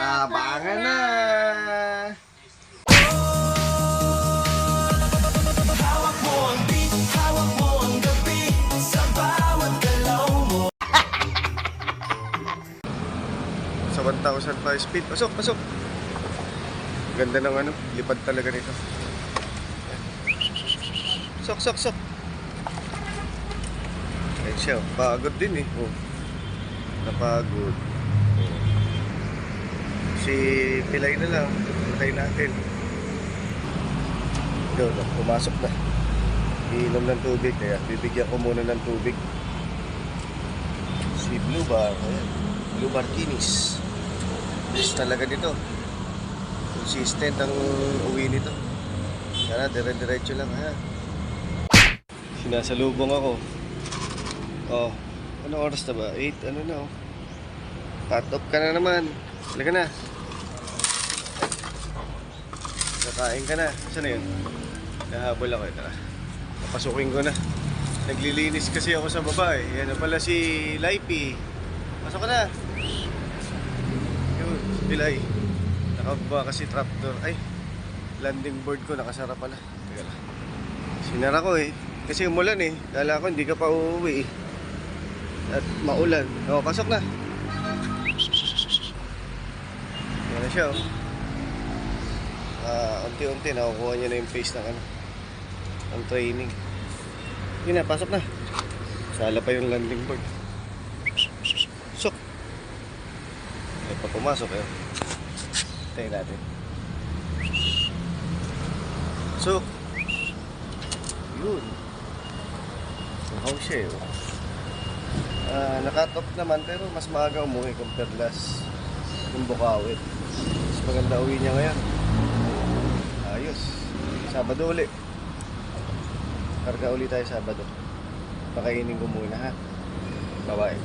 Abangan na! Hawak mo ang beat, hawak mo ang gabi, sa bawat galaw mo. Sa 1,005 speed. Pasok, pasok! Ganda ng ano, lipad talaga nito. Sok, sok, sok! Ayun siya, pagod din eh. Oh. Napagod. Oh. Si Pilay na lang, patay natin. Doon, pumasok na. Iinom ng tubig, kaya bibigyan ko muna ng tubig. Si Blue Bar, ayan. Blue Bar Kinis. Best talaga dito. Consistent ang uwi nito. Sana dire-diretso lang ha. Sinasalubong ako. Oh, anong oras na ba? 8, ano na oh. Cut off ka na naman. Halika na. Kakain ka na. Saan na yun? Nahabol ako. Tara. Papasukin ko na. Naglilinis kasi ako sa baba eh. Yan na pala si Laipi. Pasok ka na. Yun, si Pilay. Nakababa kasi trapdoor. Ay, landing board ko nakasara pala. Teka lang. Sinara ko eh. Kasi umulan eh. Kala ko hindi ka pa uuwi eh. At maulan. O, pasok na. Yan na siya oh. Unti-unti nakukuha niya na yung pace ng ano, ang training. Yun na, pasok na. Sala pa yung landing board. Sok. Ay pa pumasok eh. Tayo natin. Sok. Yun. Suhaw siya eh. Naka-top naman pero mas maaga umuwi compared last yung Bukawit. Mas maganda uwi niya ngayon. Ayos. Sabado uli. Karga uli tayo Sabado. Pakainin ko muna ha. Bye-bye.